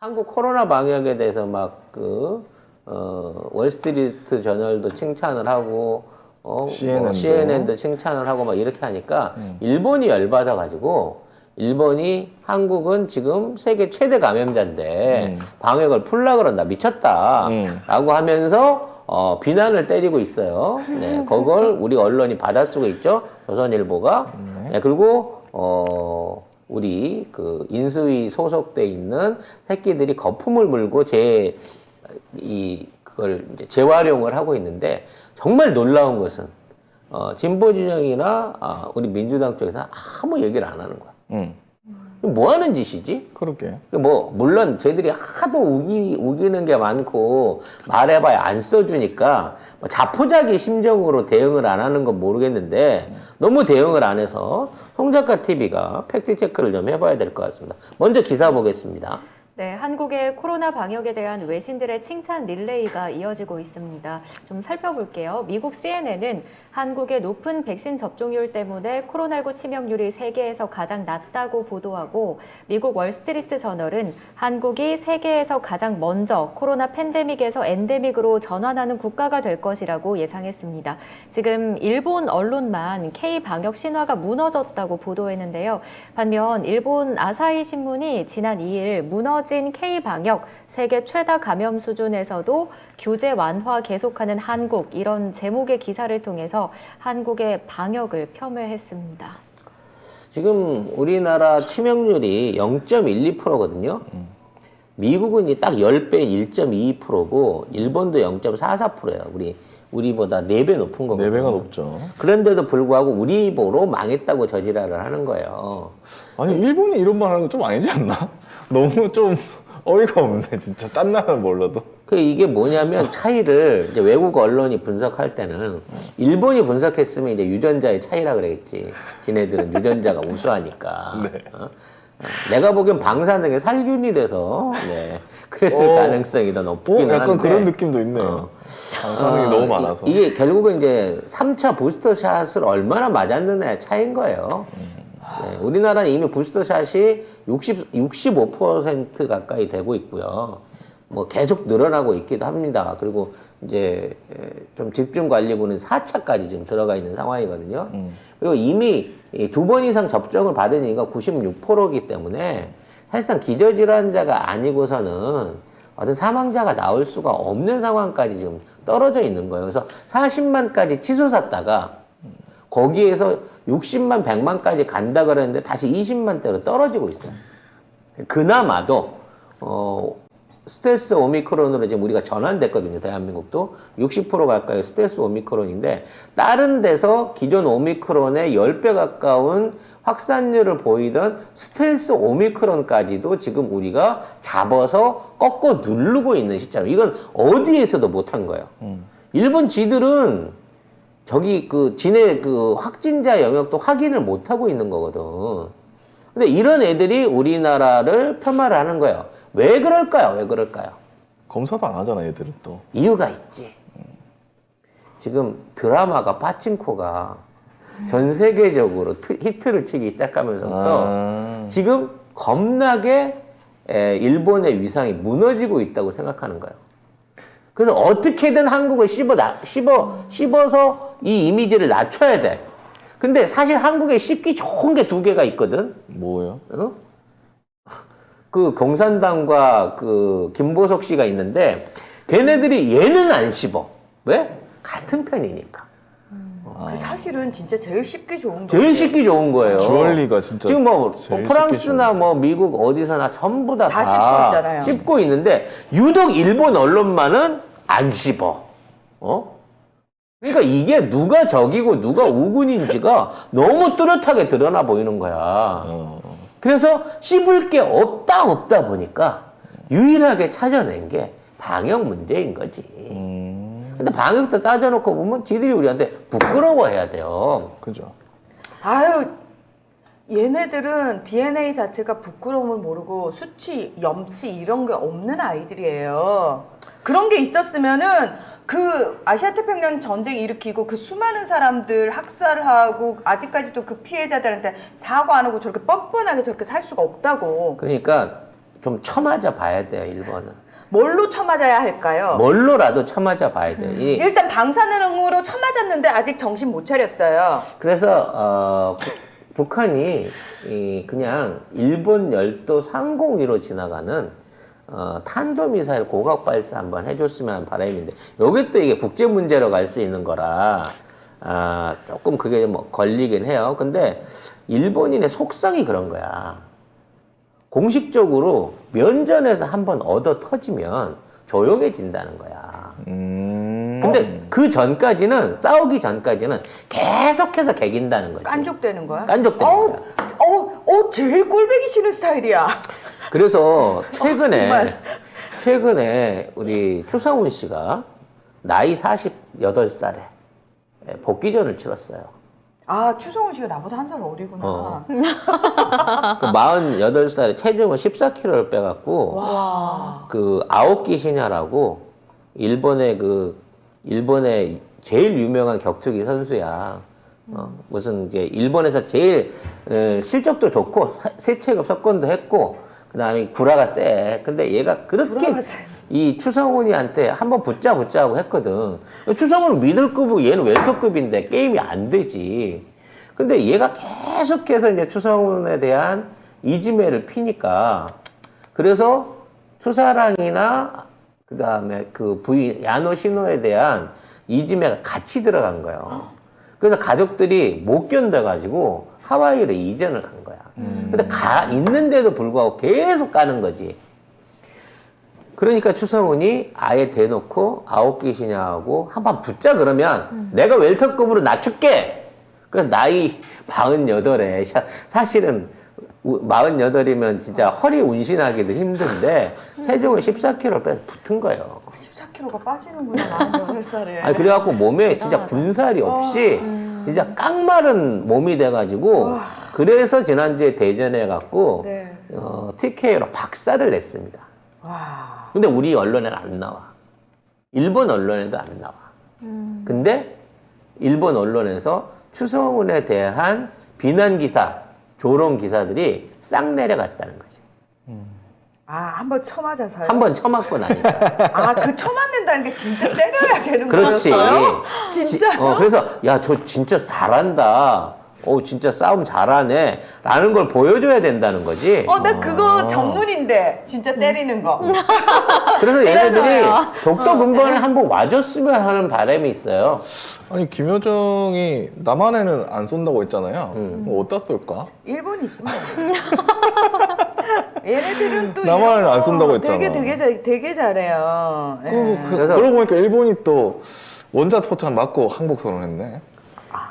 한국 코로나 방역에 대해서 막 월스트리트 저널도 칭찬을 하고, CNN도 칭찬을 하고 막 이렇게 하니까 일본이 열받아가지고 일본이 한국은 지금 세계 최대 감염자인데 방역을 풀라 그런다. 미쳤다. 라고 하면서 비난을 때리고 있어요. 네, 그걸 우리 언론이 받아쓰고 있죠. 조선일보가. 네, 그리고 우리 그 인수위 소속돼 있는 새끼들이 거품을 물고 그걸 이제 재활용을 하고 있는데 정말 놀라운 것은 진보 진영이나 우리 민주당 쪽에서 아무 얘기를 안 하는 거야. 뭐 하는 짓이지? 그렇게. 뭐 물론 저희들이 하도 우기는 게 많고 말해봐야 안 써주니까 뭐 자포자기 심정으로 대응을 안 하는 건 모르겠는데 너무 대응을 안 해서 송작가 TV가 팩트 체크를 좀 해봐야 될 것 같습니다. 먼저 기사 보겠습니다. 네, 한국의 코로나 방역에 대한 외신들의 칭찬 릴레이가 이어지고 있습니다. 좀 살펴볼게요. 미국 CNN은 한국의 높은 백신 접종률 때문에 코로나19 치명률이 세계에서 가장 낮다고 보도하고, 미국 월스트리트 저널은 한국이 세계에서 가장 먼저 코로나 팬데믹에서 엔데믹으로 전환하는 국가가 될 것이라고 예상했습니다. 지금 일본 언론만 K 방역 신화가 무너졌다고 보도했는데요. 반면 일본 아사히 신문이 지난 2일 무너진 K 방역 세계 최다 감염 수준에서도 규제 완화 계속하는 한국, 이런 제목의 기사를 통해서 한국의 방역을 폄훼했습니다. 지금 우리나라 치명률이 0.12%거든요. 미국은 딱 10배인 1.22%고 일본도 0.44%예요. 우리보다 4배 높은 거거든요. 4배가 높죠. 그런데도 불구하고 우리 보러 망했다고 저지랄을 하는 거예요. 아니 일본이 이런 말 하는 거 좀 아니지 않나? 너무 좀 어이가 없네 진짜. 딴 나라는 몰라도. 이게 뭐냐면 차이를 이제 외국 언론이 분석할 때는 일본이 분석했으면 이제 유전자의 차이라 그러겠지. 지네들은 유전자가 우수하니까. 네. 내가 보기엔 방사능의 살균이라서 그랬을 가능성이 더 높긴 한데. 약간 그런 느낌도 있네요. 방사능이 너무 많아서. 이게 결국은 이제 3차 부스터샷을 얼마나 맞았느냐의 차이인 거예요. 네, 우리나라는 이미 부스터샷이 65% 가까이 되고 있고요. 뭐 계속 늘어나고 있기도 합니다. 그리고 이제 좀 집중관리부는 4차까지 지금 들어가 있는 상황이거든요. 그리고 이미 2번 이상 접종을 받은 인구가 96%이기 때문에 사실상 기저질환자가 아니고서는 어떤 사망자가 나올 수가 없는 상황까지 지금 떨어져 있는 거예요. 그래서 40만까지 치솟았다가 거기에서 60만, 100만까지 간다 그랬는데 다시 20만대로 떨어지고 있어요. 그나마도 스텔스 오미크론으로 지금 우리가 전환됐거든요. 대한민국도 60% 가까이 스텔스 오미크론인데 다른 데서 기존 오미크론의 10배 가까운 확산률을 보이던 스텔스 오미크론까지도 지금 우리가 잡아서 꺾어 누르고 있는 시점. 이건 어디에서도 못한 거예요. 일본 지들은 지네 확진자 영역도 확인을 못 하고 있는 거거든. 근데 이런 애들이 우리나라를 폄하를 하는 거예요. 왜 그럴까요? 왜 그럴까요? 검사도 안 하잖아, 얘들은 또. 이유가 있지. 지금 드라마가 파친코가 전 세계적으로 히트를 치기 시작하면서부터 지금 겁나게 일본의 위상이 무너지고 있다고 생각하는 거예요. 그래서 어떻게든 한국을 씹어서 이 이미지를 낮춰야 돼. 근데 사실 한국에 씹기 좋은 게 2개가 있거든. 뭐요? 그 공산당과 김보석 씨가 있는데 걔네들이 얘는 안 씹어. 왜? 같은 편이니까. 사실은 진짜 제일 씹기 좋은 거예요. 제일 씹기 좋은 거예요. 주얼리가 진짜 지금 프랑스나 미국 어디서나 전부 다 씹고 있잖아요. 씹고 있는데 유독 일본 언론만은 안 씹어. 그러니까 이게 누가 적이고 누가 우군인지가 너무 뚜렷하게 드러나 보이는 거야. 그래서 씹을 게 없다 보니까 유일하게 찾아낸 게 방역 문제인 거지. 근데 방역도 따져놓고 보면 지들이 우리한테 부끄러워해야 돼요. 그죠. 아유, 얘네들은 DNA 자체가 부끄러움을 모르고 수치, 염치 이런 게 없는 아이들이에요. 그런 게 있었으면은 그 아시아태평양 전쟁 일으키고 그 수많은 사람들 학살하고 아직까지도 그 피해자들한테 사과 안 하고 저렇게 뻔뻔하게 저렇게 살 수가 없다고. 그러니까 좀 쳐맞아 봐야 돼요, 일본은. 뭘로 쳐맞아야 할까요? 뭘로라도 쳐맞아 봐야 돼요. 일단 방사능으로 쳐맞았는데 아직 정신 못 차렸어요. 그래서 북한이 그냥 일본 열도 상공위로 지나가는 탄도미사일 고각 발사 한번 해줬으면 하는 바람인데, 요게 또 이게 국제 문제로 갈 수 있는 거라 조금 그게 뭐 걸리긴 해요. 근데 일본인의 속성이 그런 거야. 공식적으로 면전에서 한번 얻어 터지면 조용해진다는 거야. 근데 그 전까지는, 싸우기 전까지는 계속해서 개긴다는 거지. 깐족되는 거야? 깐족되는 거야. 제일 꼴배기 싫은 스타일이야. 그래서 정말. 최근에 우리 추성훈 씨가 나이 48살에 복귀전을 치렀어요. 아, 추성훈 씨가 나보다 한 살 어리구나. 그 48살에 체중을 14kg를 빼갖고, 와. 그 아오키 시냐라고 일본의 제일 유명한 격투기 선수야. 무슨 이제 일본에서 제일 실적도 좋고 세체급 석권도 했고, 그다음에 구라가 세. 근데 얘가 그렇게 구라가 세. 이 추성훈이한테 한번 붙자 하고 했거든. 추성훈은 미들급이고 얘는 웰터급인데 게임이 안 되지. 근데 얘가 계속해서 이제 추성훈에 대한 이지매를 피니까, 그래서 추사랑이나 그다음에 그 부인 야노 시노에 대한 이지매가 같이 들어간 거예요. 그래서 가족들이 못 견뎌가지고 하와이로 이전을 간 거야. 근데 있는데도 불구하고 계속 가는 거지. 그러니까 추성훈이 아예 대놓고 아오키 시냐하고 한번 붙자 그러면 내가 웰터급으로 낮출게. 그래서 나이 48에 사실은 48이면 진짜 허리 운신하기도 힘든데 체중을 14kg 빼서 붙은 거예요. 14kg가 빠지는구나, 48살에. 아니 그래갖고 몸에 진짜 군살이 없이 진짜 깡마른 몸이 돼가지고, 그래서 지난주에 대전에 갖고 네. TK로 박살을 냈습니다. 와. 근데 우리 언론에는 안 나와. 일본 언론에도 안 나와. 근데 일본 언론에서 추성훈에 대한 비난 기사, 조롱 기사들이 싹 내려갔다는 거지. 한번 쳐맞아서요? 한 번 쳐맞고 나니까. 그 쳐맞는다는 게 진짜 때려야 되는 그렇지. 거였어요? 진짜요? 그래서 야, 저 진짜 잘한다. 진짜 싸움 잘하네. 라는 걸 보여줘야 된다는 거지. 나 그거 전문인데, 진짜 때리는 거. 그래서 얘네들이 그래서요. 독도 근본에 한번 와줬으면 하는 바람이 있어요. 아니 김여정이 남한에는 안 쏜다고 했잖아요. 뭐 어디다 쏠까? 일본이지 뭐. 얘네들은 또 남한을 이런 안 거 쏜다고 했잖아. 되게 잘해요. 예. 그래서- 그러고 보니까 일본이 또 원자 포탄 맞고 항복 선언했네.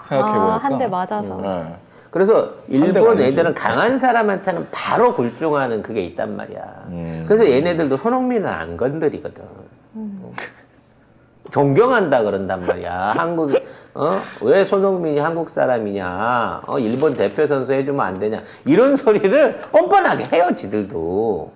생각해보니까. 한 대 맞아서. 네. 그래서 대가 일본 아니지. 애들은 강한 사람한테는 바로 굴종하는 그게 있단 말이야. 그래서 얘네들도 손흥민은 안 건드리거든. 존경한다 그런단 말이야. 왜 손흥민이 한국 사람이냐? 일본 대표 선수 해주면 안 되냐? 이런 소리를 뻔뻔하게 해요, 지들도.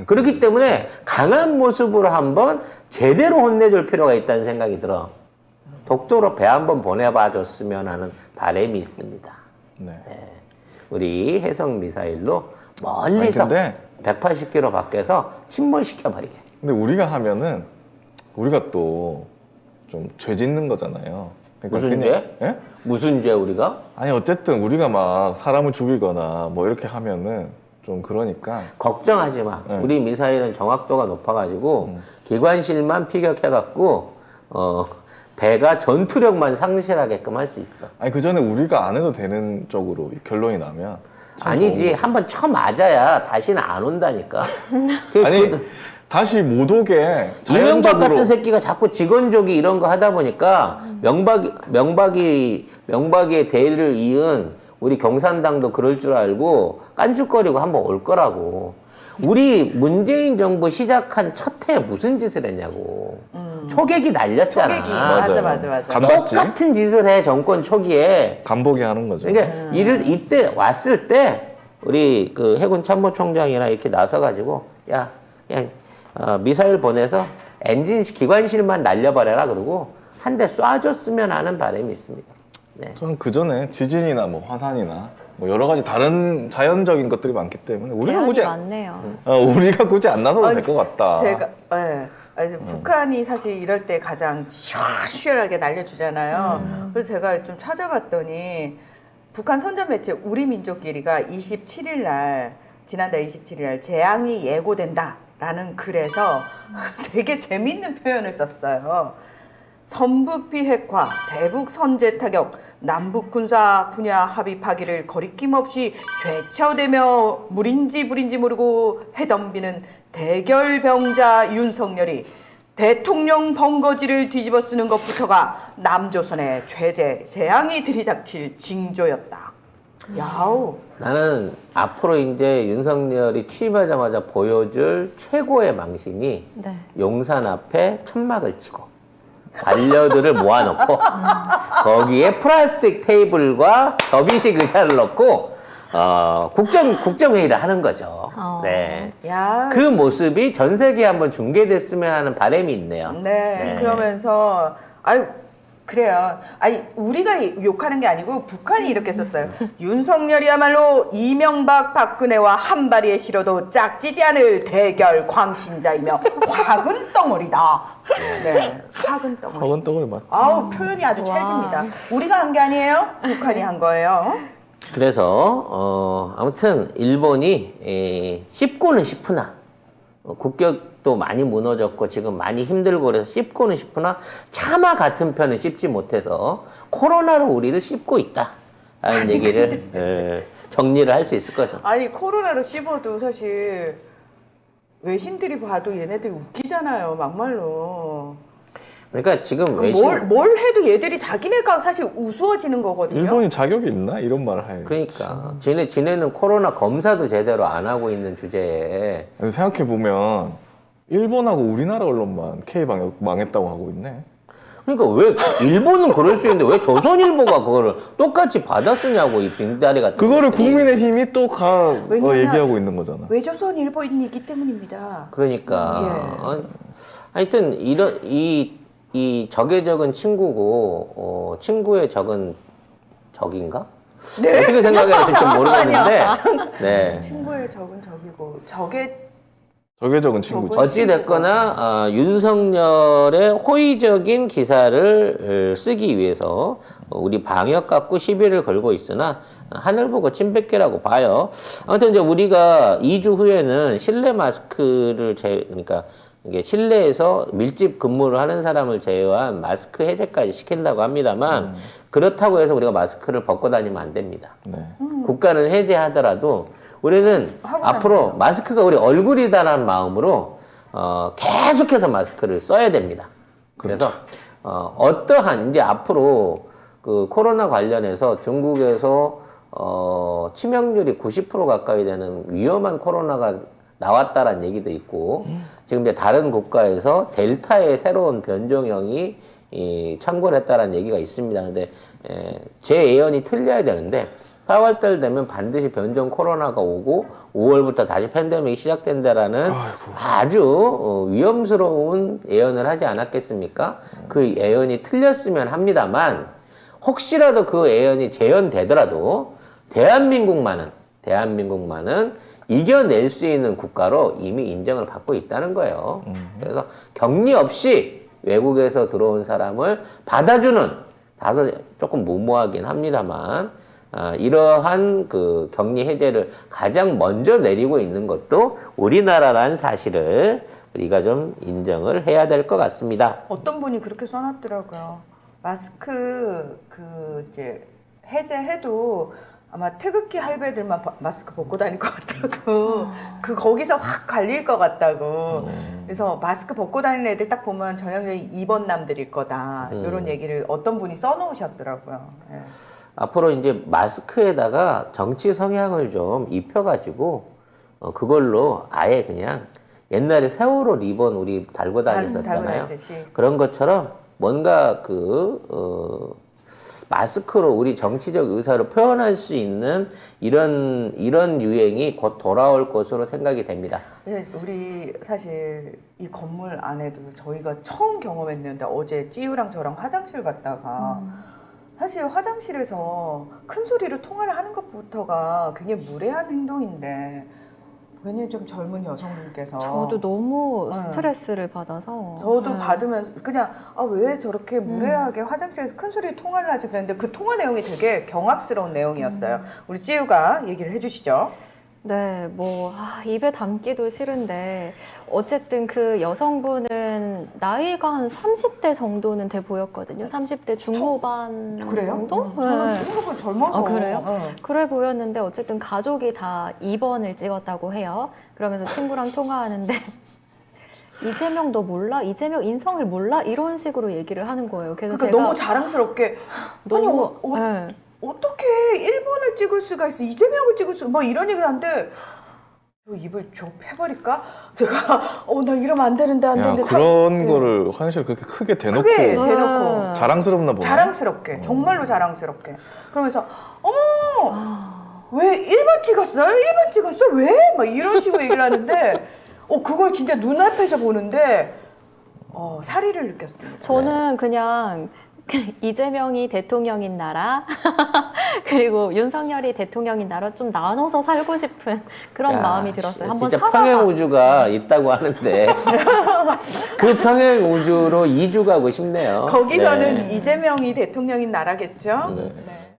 그렇기 때문에 강한 모습으로 한번 제대로 혼내줄 필요가 있다는 생각이 들어. 독도로 배 한번 보내봐 줬으면 하는 바람이 있습니다. 네. 우리 해성 미사일로 멀리서 아니, 근데- 180km 밖에서 침몰시켜버리게. 근데 우리가 하면은 우리가 또 좀 죄 짓는 거잖아요. 그러니까 무슨 그냥- 죄? 예? 무슨 죄 우리가? 아니 어쨌든 우리가 막 사람을 죽이거나 뭐 이렇게 하면은 좀 그러니까 걱정하지 마. 네. 우리 미사일은 정확도가 높아가지고 기관실만 피격해갖고 배가 전투력만 상실하게끔 할 수 있어. 아니 그 전에 우리가 안 해도 되는 쪽으로 결론이 나면 참 아니지. 좋은 한번 쳐 맞아야 다시는 안 온다니까. 거. 아니 다시 못 오게 이명박 자연적으로 같은 새끼가 자꾸 직원족이 이런 거 하다 보니까 명박이의 대의를 이은 우리 경산당도 그럴 줄 알고 깐죽거리고 한번 올 거라고. 우리 문재인 정부 시작한 첫 해 무슨 짓을 했냐고. 초계기 날렸잖아. 초계기. 맞아요. 맞아. 감났지? 똑같은 짓을 해, 정권 초기에. 간보게 하는 거죠. 그러니까 이때 왔을 때 우리 그 해군 참모총장이나 이렇게 나서가지고 그냥 미사일 보내서 엔진 기관실만 날려버려라 그러고 한 대 쏴줬으면 하는 바람이 있습니다. 네. 저는 그 전에 지진이나 뭐 화산이나 뭐 여러 가지 다른 자연적인 것들이 많기 때문에 우리가 대안이 굳이 많네요. 우리가 굳이 안 나서도 아니, 될 것 같다. 제가 북한이 사실 이럴 때 가장 시원하게 날려주잖아요. 그래서 제가 좀 찾아봤더니 북한 선전 매체 우리 민족끼리가 27일 날 지난달 27일 날 재앙이 예고된다라는 글에서 되게 재밌는 표현을 썼어요. 선북 비핵화, 대북 선제 타격, 남북 군사 분야 합의하기를 거리낌 없이 죄쳐대며 물인지 불인지 모르고 해덤비는 대결병자 윤석열이 대통령 번거지를 뒤집어 쓰는 것부터가 남조선의 죄재 재앙이 들이닥칠 징조였다. 야우. 나는 앞으로 이제 윤석열이 취임하자마자 보여줄 최고의 망신이 네. 용산 앞에 천막을 치고 관료들을 모아놓고 거기에 플라스틱 테이블과 접이식 의자를 넣고 국정회의를 하는 거죠. 네. 야. 그 모습이 전 세계에 한번 중계됐으면 하는 바람이 있네요. 네. 그러면서 아유 그래요. 아니 우리가 욕하는 게 아니고 북한이 이렇게 썼어요. 윤석열이야말로 이명박 박근혜와 한 발이에 실어도 짝지지 않을 대결 광신자이며 화근 덩어리다. 네, 화근 덩어리. 허건 떡을 맞. 아우 표현이 아주 찰집니다. 우리가 한 게 아니에요. 북한이 한 거예요. 그래서 아무튼 일본이 씹고는 싶으나 국격도 많이 무너졌고 지금 많이 힘들고 그래서 씹고는 싶으나 차마 같은 편은 씹지 못해서 코로나로 우리를 씹고 있다라는 얘기를 정리를 할 수 있을 것 같아요. 아니 코로나로 씹어도 사실 외신들이 봐도 얘네들 웃기잖아요. 막말로. 그러니까 지금 외신 뭘 해도 얘들이 자기네가 사실 우스워지는 거거든요. 일본이 자격이 있나 이런 말을 할. 그러니까 지네는 코로나 검사도 제대로 안 하고 있는 주제에 생각해 보면 일본하고 우리나라 언론만 K 방역 망했다고 하고 있네. 그러니까 왜 일본은 그럴 수 있는데 왜 조선일보가 그거를 똑같이 받아쓰냐고 이 빙다리 같은 그거를 것들이. 국민의힘이 또 왜냐면 얘기하고 있는 거잖아. 외조선 일본이기 때문입니다. 그러니까 하여튼 이 적의 적은 친구고 친구의 적은 적인가? 네? 어떻게 생각해야 될지 모르겠는데 네. 친구의 적은 적이고 적의 적은 친구지. 어찌 됐거나 윤석열의 호의적인 기사를 쓰기 위해서 우리 방역 갖고 시비를 걸고 있으나 하늘 보고 침 뱉기라고 봐요. 아무튼 이제 우리가 2주 후에는 실내 마스크를 그러니까 이게 실내에서 밀집 근무를 하는 사람을 제외한 마스크 해제까지 시킨다고 합니다만 그렇다고 해서 우리가 마스크를 벗고 다니면 안 됩니다. 네. 국가는 해제하더라도 우리는 하고 앞으로 다녀요. 마스크가 우리 얼굴이다라는 마음으로 계속해서 마스크를 써야 됩니다. 그래서 어떠한 이제 앞으로 그 코로나 관련해서 중국에서 치명률이 90% 가까이 되는 위험한 코로나가 나왔다라는 얘기도 있고 지금 이제 다른 국가에서 델타의 새로운 변종형이 창궐했다라는 얘기가 있습니다. 근데 제 예언이 틀려야 되는데 4월달 되면 반드시 변종 코로나가 오고 5월부터 다시 팬데믹이 시작된다라는 아주 위험스러운 예언을 하지 않았겠습니까? 그 예언이 틀렸으면 합니다만 혹시라도 그 예언이 재현되더라도 대한민국만은 이겨낼 수 있는 국가로 이미 인정을 받고 있다는 거예요. 그래서 격리 없이 외국에서 들어온 사람을 받아주는 다소 조금 무모하긴 합니다만 이러한 그 격리 해제를 가장 먼저 내리고 있는 것도 우리나라라는 사실을 우리가 좀 인정을 해야 될 것 같습니다. 어떤 분이 그렇게 써놨더라고요. 마스크 이제 해제해도 아마 태극기 할배들만 마스크 벗고 다닐 것 같다고. 거기서 확 갈릴 것 같다고. 그래서 마스크 벗고 다니는 애들 딱 보면 전형적인 2번 남들일 거다. 이런 얘기를 어떤 분이 써놓으셨더라고요. 예. 앞으로 이제 마스크에다가 정치 성향을 좀 입혀가지고 그걸로 아예 그냥 옛날에 세월호 리본 우리 달고 다녔었잖아요. 다녔듯이. 그런 것처럼 뭔가 마스크로 우리 정치적 의사를 표현할 수 있는 이런 유행이 곧 돌아올 것으로 생각이 됩니다. 네, 우리 사실 이 건물 안에도 저희가 처음 경험했는데 어제 찌우랑 저랑 화장실 갔다가 사실 화장실에서 큰 소리로 통화를 하는 것부터가 굉장히 무례한 행동인데 괜히 좀 젊은 여성분께서 저도 너무 네. 스트레스를 받아서. 저도 네. 받으면서 그냥 왜 저렇게 무례하게 화장실에서 큰 소리 통화를 하지 그랬는데 그 통화 내용이 되게 경악스러운 내용이었어요. 우리 찌유가 얘기를 해주시죠. 네, 뭐 입에 담기도 싫은데 어쨌든 그 여성분은 나이가 한 30대 정도는 돼 보였거든요. 30대 중후반 그래요? 정도? 저는 네. 생각보다 젊어서. 아, 그래요? 네. 그래 보였는데 어쨌든 가족이 다 2번을 찍었다고 해요. 그러면서 친구랑 통화하는데 이재명 너 몰라? 이재명 인성을 몰라? 이런 식으로 얘기를 하는 거예요. 그래서 그러니까 제가 너무 자랑스럽게 너무 아니, 네. 어떻게 1번을 찍을 수가 있어? 이재명을 찍을 수, 뭐 이런 얘기를 하는데 저 입을 좀 패버릴까? 제가 나 이러면 안 되는데 안 야, 되는데 그런 네. 거를 화장실 그렇게 크게 대놓고 크게 네. 대놓고 자랑스럽나 보네. 자랑스럽게 정말로 자랑스럽게 그러면서 어머 아, 왜 1번 찍었어요? 1번 찍었어? 왜? 막 이런 식으로 얘기를 하는데 그걸 진짜 눈앞에서 보는데 사리를 느꼈습니다. 저는 그냥 이재명이 대통령인 나라 그리고 윤석열이 대통령인 나라 좀 나눠서 살고 싶은 그런 야, 마음이 들었어요. 한번 진짜 사과가 평행 우주가 있다고 하는데 그 평행 우주로 이주 가고 싶네요. 거기서는 네. 이재명이 대통령인 나라겠죠? 네. 네.